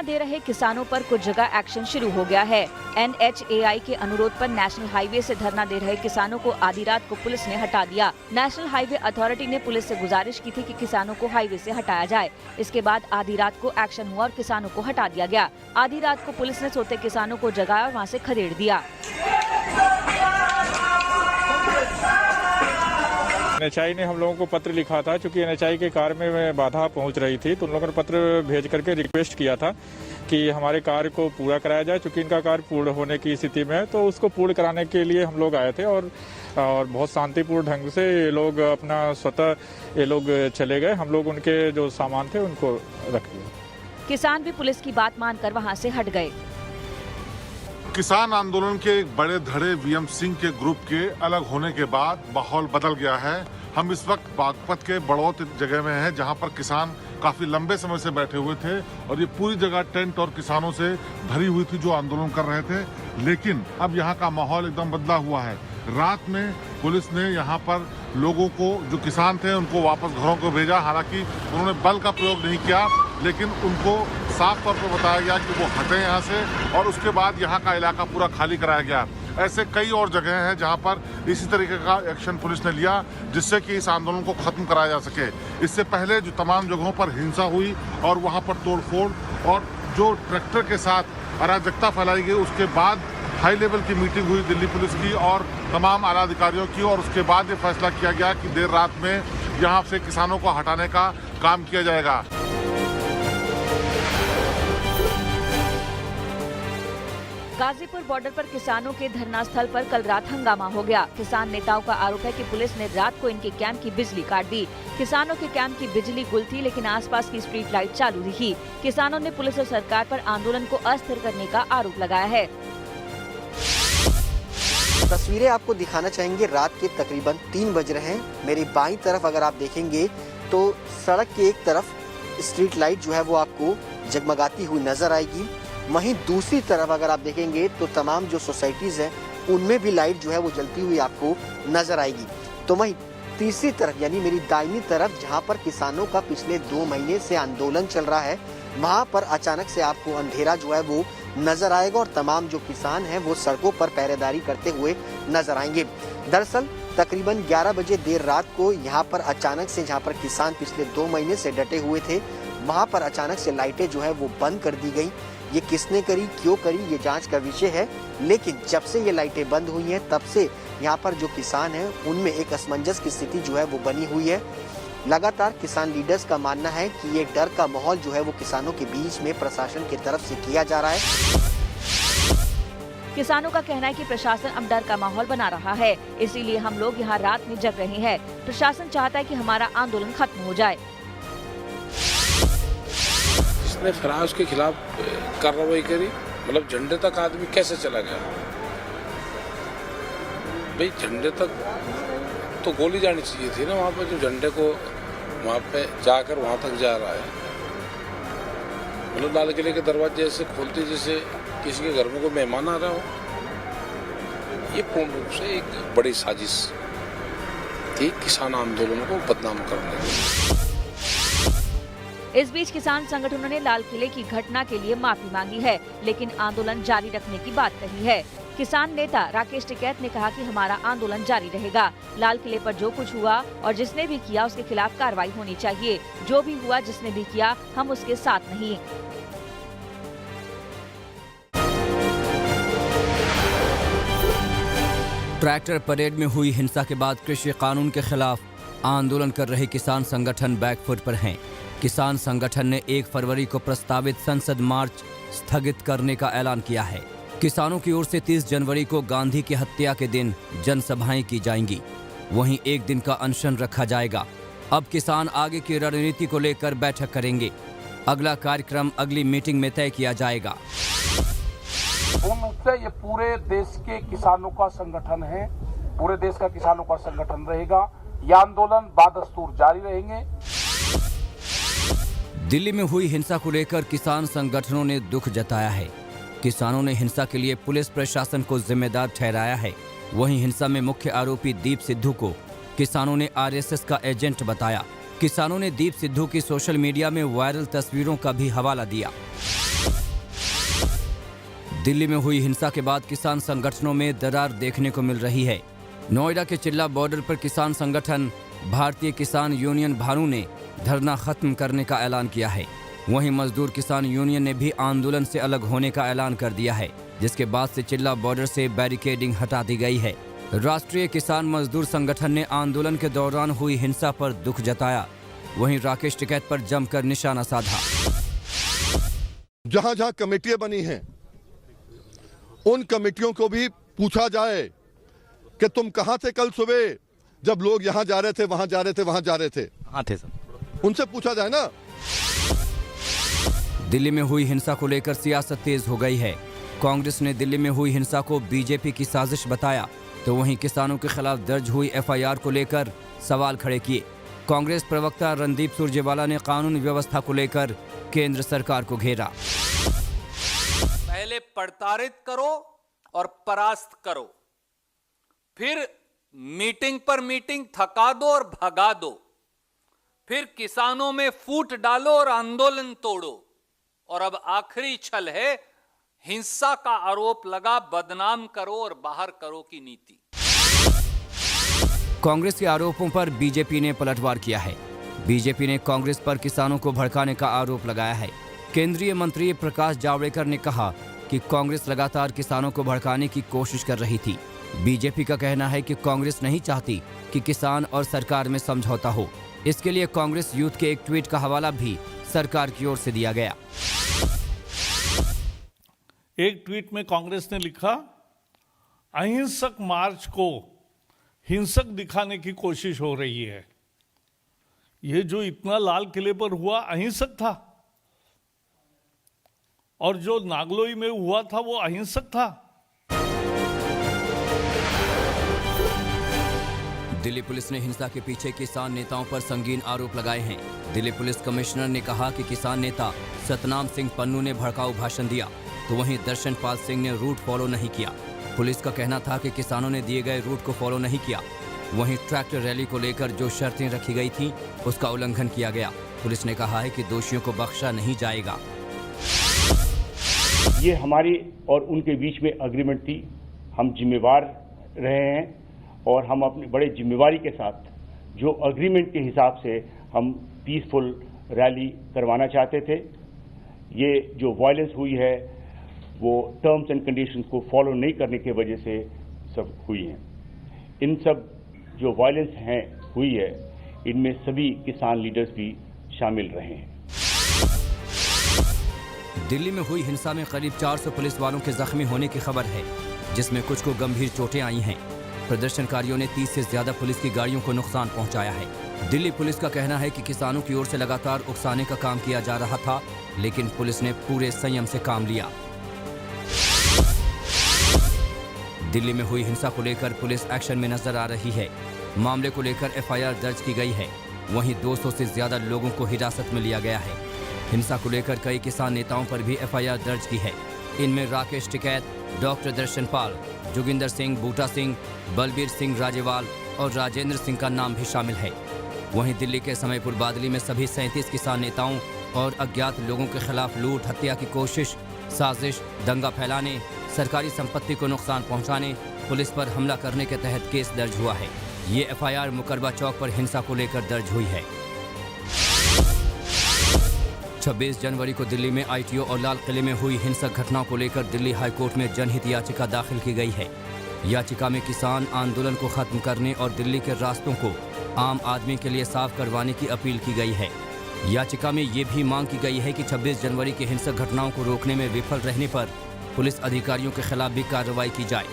धरना दे रहे किसानों पर कुछ जगह एक्शन शुरू हो गया है। NHAI के अनुरोध पर नेशनल हाईवे से धरना दे रहे किसानों को आधी रात को पुलिस ने हटा दिया। नेशनल हाईवे अथॉरिटी ने पुलिस से गुजारिश की थी कि किसानों को हाईवे से हटाया जाए। इसके बाद आधी रात को एक्शन हुआ और किसानों को हटा दिया गया। आधी रात को पुलिस ने सोते किसानों को जगाया और वहाँ से खदेड़ दिया। NHAI ने हम लोगों को पत्र लिखा था, क्योंकि NHAI के कार्य में बाधा पहुंच रही थी, तो उन लोगों ने पत्र भेज करके रिक्वेस्ट किया था कि हमारे कार्य को पूरा कराया जाए, क्योंकि इनका कार्य पूर्ण होने की स्थिति में है। तो उसको पूर्ण कराने के लिए हम लोग आए थे और बहुत शांतिपूर्ण ढंग से ये लोग अपना स्वतः ये लोग चले गए। हम लोग उनके जो सामान थे उनको रख दिया। किसान भी पुलिस की बात मानकर वहाँ से हट गए। किसान आंदोलन के एक बड़े धड़े VM सिंह के ग्रुप के अलग होने के बाद माहौल बदल गया है। हम इस वक्त बागपत के बड़ौत जगह में हैं, जहां पर किसान काफी लंबे समय से बैठे हुए थे और ये पूरी जगह टेंट और किसानों से भरी हुई थी जो आंदोलन कर रहे थे। लेकिन अब यहाँ का माहौल एकदम बदला हुआ है। रात में पुलिस ने यहाँ पर लोगों को, जो किसान थे, उनको वापस घरों को भेजा। हालांकि उन्होंने बल का प्रयोग नहीं किया, लेकिन उनको साफ तौर पर बताया गया कि वो हटें यहाँ से, और उसके बाद यहाँ का इलाका पूरा खाली कराया गया। ऐसे कई और जगह हैं जहाँ पर इसी तरीके का एक्शन पुलिस ने लिया, जिससे कि इस आंदोलन को खत्म कराया जा सके। इससे पहले जो तमाम जगहों पर हिंसा हुई और वहाँ पर तोड़फोड़ और जो ट्रैक्टर के साथ अराजकता फैलाई गई, उसके बाद हाई लेवल की मीटिंग हुई दिल्ली पुलिस की और तमाम आला अधिकारियों की, और उसके बाद ये फैसला किया गया कि देर रात में यहाँ से किसानों को हटाने का काम किया जाएगा। गाजीपुर बॉर्डर पर किसानों के धरना स्थल पर कल रात हंगामा हो गया। किसान नेताओं का आरोप है कि पुलिस ने रात को इनके कैंप की बिजली काट दी। किसानों के कैंप की बिजली गुल थी, लेकिन आसपास की स्ट्रीट लाइट चालू रही। किसानों ने पुलिस और सरकार पर आंदोलन को अस्थिर करने का आरोप लगाया है। तस्वीरें आपको दिखाना चाहेंगे। रात के तकरीबन 3 बज रहे हैं। मेरी बाईं तरफ अगर आप देखेंगे तो सड़क के एक तरफ स्ट्रीट लाइट जो है वो आपको जगमगाती हुई नजर आएगी। वहीं दूसरी तरफ अगर आप देखेंगे तो तमाम जो सोसाइटीज हैं उनमें भी लाइट जो है वो जलती हुई आपको नजर आएगी। तो वहीं तीसरी तरफ यानी मेरी दाहिनी तरफ, जहां पर किसानों का पिछले 2 महीने से आंदोलन चल रहा है, वहां पर अचानक से आपको अंधेरा जो है वो नजर आएगा और तमाम जो किसान हैं वो सड़कों पर पहरेदारी करते हुए नजर आएंगे। दरअसल तकरीबन 11 बजे देर रात को यहाँ पर अचानक से, जहाँ पर किसान पिछले 2 महीने से डटे हुए थे, वहाँ पर अचानक से लाइटें जो है वो बंद कर दी गई। ये किसने करी, क्यों करी, ये जांच का विषय है। लेकिन जब से ये लाइटें बंद हुई हैं, तब से यहाँ पर जो किसान हैं उनमें एक असमंजस की स्थिति जो है वो बनी हुई है। लगातार किसान लीडर्स का मानना है कि ये डर का माहौल जो है वो किसानों के बीच में प्रशासन की तरफ से किया जा रहा है। किसानों का कहना है कि प्रशासन अब डर का माहौल बना रहा है, इसीलिए हम लोग यहाँ रात में जग रहे हैं। प्रशासन चाहता है कि हमारा आंदोलन खत्म हो जाए। इसने फराज के खिलाफ कार्रवाई करी, मतलब झंडे तक आदमी कैसे चला गया? भाई झंडे तक तो गोली जानी चाहिए थी ना, वहाँ पे जो झंडे को वहाँ पे जाकर वहाँ तक जा रहा है। मतलब लाल किले के दरवाजे ऐसे खोलते जैसे किसी के घर में कोई मेहमान आ रहा हो। ये पूर्ण रूप से एक बड़ी साजिश थी किसान आंदोलन को बदनाम करने की। इस बीच किसान संगठनों ने लाल किले की घटना के लिए माफी मांगी है, लेकिन आंदोलन जारी रखने की बात कही है। किसान नेता राकेश टिकैत ने कहा कि हमारा आंदोलन जारी रहेगा। लाल किले पर जो कुछ हुआ और जिसने भी किया उसके खिलाफ कार्रवाई होनी चाहिए। जो भी हुआ, जिसने भी किया, हम उसके साथ नहीं। ट्रैक्टर परेड में हुई हिंसा के बाद कृषि कानून के खिलाफ आंदोलन कर रहे किसान संगठन बैकफुट पर हैं। किसान संगठन ने 1 फरवरी को प्रस्तावित संसद मार्च स्थगित करने का ऐलान किया है। किसानों की ओर से 30 जनवरी को गांधी की हत्या के दिन जनसभाएं की जाएंगी। वहीं 1 दिन का अनशन रखा जाएगा। अब किसान आगे की रणनीति को लेकर बैठक करेंगे। अगला कार्यक्रम अगली मीटिंग में तय किया जाएगा। पूर्ण रूप से ये पूरे देश के किसानों का संगठन है, पूरे देश का किसानों का संगठन रहेगा। यह आंदोलन बादस्तूर जारी रहेंगे। दिल्ली में हुई हिंसा को लेकर किसान संगठनों ने दुख जताया है। किसानों ने हिंसा के लिए पुलिस प्रशासन को जिम्मेदार ठहराया है। वहीं हिंसा में मुख्य आरोपी दीप सिद्धू को किसानों ने आरएसएस का एजेंट बताया। किसानों ने दीप सिद्धू की सोशल मीडिया में वायरल तस्वीरों का भी हवाला दिया। दिल्ली में हुई हिंसा के बाद किसान संगठनों में दरार देखने को मिल रही है। नोएडा के चिल्ला बॉर्डर पर किसान संगठन भारतीय किसान यूनियन भानु ने धरना खत्म करने का ऐलान किया है। वहीं मजदूर किसान यूनियन ने भी आंदोलन से अलग होने का ऐलान कर दिया है, जिसके बाद से चिल्ला बॉर्डर से बैरिकेडिंग हटा दी गई है। राष्ट्रीय किसान मजदूर संगठन ने आंदोलन के दौरान हुई हिंसा पर दुख जताया। वहीं राकेश टिकैत पर जमकर निशाना साधा। जहां जहां कमेटियां बनी हैं उन कमेटियों को भी पूछा जाए कि तुम कहां थे कल सुबह, जब लोग यहां जा रहे थे, वहां जा रहे थे, वहां जा रहे थे, कहां थे सब, उनसे पूछा जाए ना। दिल्ली में हुई हिंसा को लेकर सियासत तेज हो गई है। कांग्रेस ने दिल्ली में हुई हिंसा को बीजेपी की साजिश बताया, तो वहीं किसानों के खिलाफ दर्ज हुई एफआईआर को लेकर सवाल खड़े किए। कांग्रेस प्रवक्ता रणदीप सुरजेवाला ने कानून व्यवस्था को लेकर केंद्र सरकार को घेरा। पहले प्रताड़ित करो और परास्त करो, फिर मीटिंग पर मीटिंग थका दो और भगा दो, फिर किसानों में फूट डालो और आंदोलन तोड़ो, और अब आखिरी छल है हिंसा का आरोप लगा बदनाम करो और बाहर करो की नीति। कांग्रेस के आरोपों पर बीजेपी ने पलटवार किया है। बीजेपी ने कांग्रेस पर किसानों को भड़काने का आरोप लगाया है। केंद्रीय मंत्री प्रकाश जावड़ेकर ने कहा कि कांग्रेस लगातार किसानों को भड़काने की कोशिश कर रही थी। बीजेपी का कहना है कि कांग्रेस नहीं चाहती कि किसान और सरकार में समझौता हो। इसके लिए कांग्रेस यूथ के एक ट्वीट का हवाला भी सरकार की ओर से दिया गया। एक ट्वीट में कांग्रेस ने लिखा, अहिंसक मार्च को हिंसक दिखाने की कोशिश हो रही है। ये जो इतना लाल किले पर हुआ अहिंसक था, और जो नागलोई में हुआ था वो अहिंसक था। दिल्ली पुलिस ने हिंसा के पीछे किसान नेताओं पर संगीन आरोप लगाए हैं। दिल्ली पुलिस कमिश्नर ने कहा कि किसान नेता सतनाम सिंह पन्नू ने भड़काऊ भाषण दिया, तो वहीं दर्शनपाल सिंह ने रूट फॉलो नहीं किया। पुलिस का कहना था कि किसानों ने दिए गए रूट को फॉलो नहीं किया। वहीं ट्रैक्टर रैली को लेकर जो शर्तें रखी गई थी उसका उल्लंघन किया गया। पुलिस ने कहा है कि दोषियों को बख्शा नहीं जाएगा। ये हमारी और उनके बीच में एग्रीमेंट थी। हम जिम्मेवार रहे हैं और हम अपनी बड़े जिम्मेवारी के साथ जो एग्रीमेंट के हिसाब से हम पीसफुल रैली करवाना चाहते थे। ये जो वायलेंस हुई है वो टर्म्स एंड कंडीशंस को फॉलो नहीं करने की वजह से सब हुई है। इन सब जो वायलेंस हुई है इनमें सभी किसान लीडर्स भी शामिल रहे हैं। दिल्ली में हुई हिंसा में करीब 400 पुलिस वालों के जख्मी होने की खबर है, जिसमें कुछ को गंभीर चोटें आई हैं। प्रदर्शनकारियों ने 30 से ज्यादा पुलिस की गाड़ियों को नुकसान पहुंचाया है। दिल्ली पुलिस का कहना है कि किसानों की ओर से लगातार उकसाने का काम किया जा रहा था, लेकिन पुलिस ने पूरे संयम से काम लिया। दिल्ली में हुई हिंसा को लेकर पुलिस एक्शन में नजर आ रही है। मामले को लेकर एफआईआर दर्ज की गई है। वहीं 200 से ज्यादा लोगों को हिरासत में लिया गया है। हिंसा को लेकर कई किसान नेताओं पर भी एफआईआर दर्ज की है। इनमें राकेश टिकैत, डॉक्टर दर्शनपाल, जोगिंदर सिंह, बूटा सिंह, बलबीर सिंह राजेवाल और राजेंद्र सिंह का नाम भी शामिल है। वहीं दिल्ली के समयपुर बादली में सभी 37 किसान नेताओं और अज्ञात लोगों के खिलाफ लूट, हत्या की कोशिश, साजिश, दंगा फैलाने, सरकारी संपत्ति को नुकसान पहुंचाने, पुलिस पर हमला करने के तहत केस दर्ज हुआ है। ये एफआईआर मुकरबा चौक पर हिंसा को लेकर दर्ज हुई है। 26 जनवरी को दिल्ली में आईटीओ और लाल किले में हुई हिंसक घटनाओं को लेकर दिल्ली हाईकोर्ट में जनहित याचिका दाखिल की गई है। याचिका में किसान आंदोलन को खत्म करने और दिल्ली के रास्तों को आम आदमी के लिए साफ करवाने की अपील की गई है। याचिका में ये भी मांग की गई है कि 26 जनवरी की हिंसक घटनाओं को रोकने में विफल रहने पर पुलिस अधिकारियों के खिलाफ भी कार्रवाई की जाए।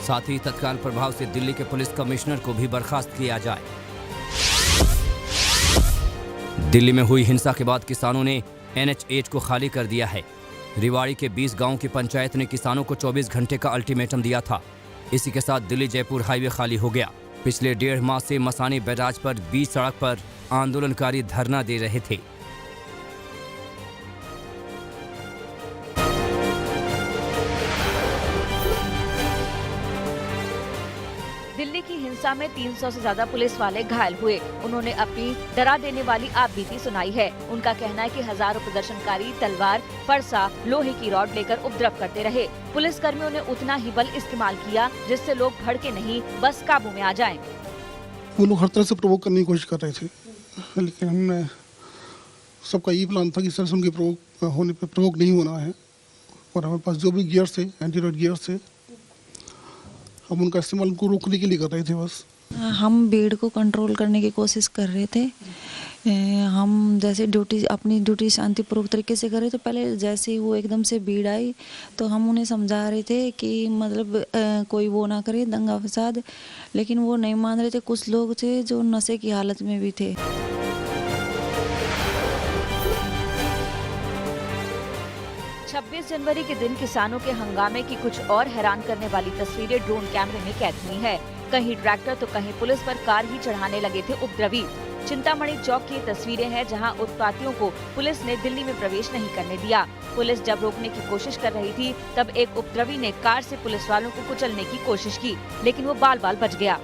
साथ ही तत्काल प्रभाव से दिल्ली के पुलिस कमिश्नर को भी बर्खास्त किया जाए। दिल्ली में हुई हिंसा के बाद किसानों ने NH8 को खाली कर दिया है। रिवाड़ी के 20 गांव की पंचायत ने किसानों को 24 घंटे का अल्टीमेटम दिया था। इसी के साथ दिल्ली जयपुर हाईवे खाली हो गया। पिछले 1.5 माह से मसानी बैराज पर 20 सड़क पर आंदोलनकारी धरना दे रहे थे। दिल्ली की हिंसा में 300 से ज्यादा पुलिस वाले घायल हुए। उन्होंने अपनी डरा देने वाली आपबीती सुनाई है। उनका कहना है कि हजारों प्रदर्शनकारी तलवार, फरसा, लोहे की रॉड लेकर उपद्रव करते रहे। पुलिस कर्मियों ने उतना ही बल इस्तेमाल किया जिससे लोग भड़के नहीं, बस काबू में आ जाएं। वो लोग हर तरह से प्रोवोक करने की कोशिश कर रहे थे, लेकिन हमने सबका यही प्लान था कि सर से उनके प्रोवोक नहीं होना है, और हमारे पास जो भी गियर्स थे, एंटी रॉड गियर्स थे, हम उनका इस्तेमाल उनको रोकने के लिए कर रहे थे। बस हम भीड़ को कंट्रोल करने की कोशिश कर रहे थे। हम जैसे अपनी ड्यूटी शांतिपूर्वक तरीके से कर रहे थे। पहले जैसे ही वो एकदम से भीड़ आई तो हम उन्हें समझा रहे थे कि मतलब कोई वो ना करे दंगा फसाद, लेकिन वो नहीं मान रहे थे। कुछ लोग थे जो नशे की हालत में भी थे। 26 जनवरी के दिन किसानों के हंगामे की कुछ और हैरान करने वाली तस्वीरें ड्रोन कैमरे में कैद हुई है। कहीं ट्रैक्टर तो कहीं पुलिस पर कार ही चढ़ाने लगे थे उपद्रवी। चिंतामणि चौक की तस्वीरें हैं जहां उत्पातियों को पुलिस ने दिल्ली में प्रवेश नहीं करने दिया। पुलिस जब रोकने की कोशिश कर रही थी तब एक उपद्रवी ने कार से पुलिस वालों को कुचलने की कोशिश की, लेकिन वो बाल बाल बच गया।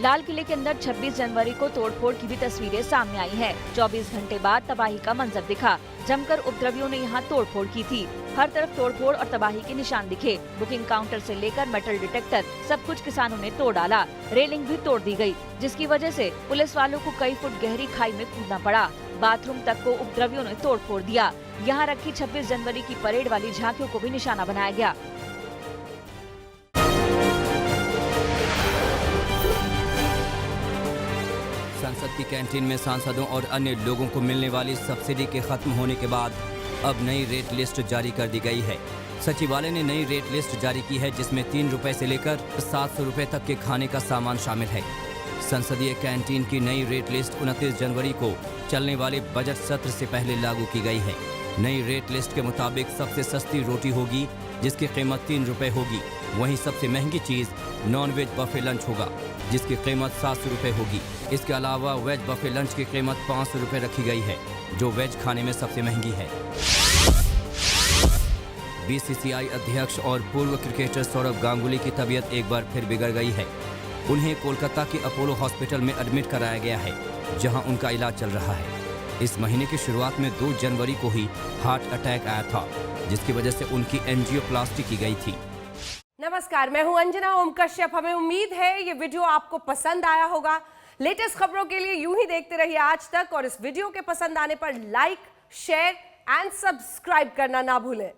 लाल किले के अंदर 26 जनवरी को तोड़फोड़ की भी तस्वीरें सामने आई हैं। 24 घंटे बाद तबाही का मंजर दिखा। जमकर उपद्रवियों ने यहां तोड़फोड़ की थी। हर तरफ तोड़फोड़ और तबाही के निशान दिखे। बुकिंग काउंटर से लेकर मेटल डिटेक्टर सब कुछ किसानों ने तोड़ डाला। रेलिंग भी तोड़ दी गई, जिसकी वजह से पुलिस वालों को कई फुट गहरी खाई में कूदना पड़ा। बाथरूम तक को उपद्रवियों ने तोड़फोड़ दिया। यहाँ रखी 26 जनवरी की परेड वाली झांकियों को भी निशाना बनाया गया। संसद की कैंटीन में सांसदों और अन्य लोगों को मिलने वाली सब्सिडी के खत्म होने के बाद अब नई रेट लिस्ट जारी कर दी गई है। सचिवालय ने नई रेट लिस्ट जारी की है जिसमें 3 रुपए से लेकर 700 रुपए तक के खाने का सामान शामिल है। संसदीय कैंटीन की नई रेट लिस्ट 29 जनवरी को चलने वाले बजट सत्र से पहले लागू की गई है। नई रेट लिस्ट के मुताबिक सबसे सस्ती रोटी होगी जिसकी कीमत 3 रुपए होगी। वहीं सबसे महंगी चीज नॉन वेज बफे लंच होगा जिसकी कीमत 700 रुपए होगी। इसके अलावा वेज बफे लंच की कीमत 500 रुपए रखी गई है जो वेज खाने में सबसे महंगी है। बीसीसीआई अध्यक्ष और पूर्व क्रिकेटर सौरव गांगुली की तबीयत एक बार फिर बिगड़ गई है। उन्हें कोलकाता के अपोलो हॉस्पिटल में एडमिट कराया गया है जहां उनका इलाज चल रहा है। इस महीने की शुरुआत में 2 जनवरी को ही हार्ट अटैक आया था जिसकी वजह से उनकी एंजियोप्लास्टी की गई थी। नमस्कार, मैं हूं अंजना ओम कश्यप। हमें उम्मीद है ये वीडियो आपको पसंद आया होगा। लेटेस्ट खबरों के लिए यूं ही देखते रहिए आज तक, और इस वीडियो के पसंद आने पर लाइक, शेयर एंड सब्सक्राइब करना ना भूलें।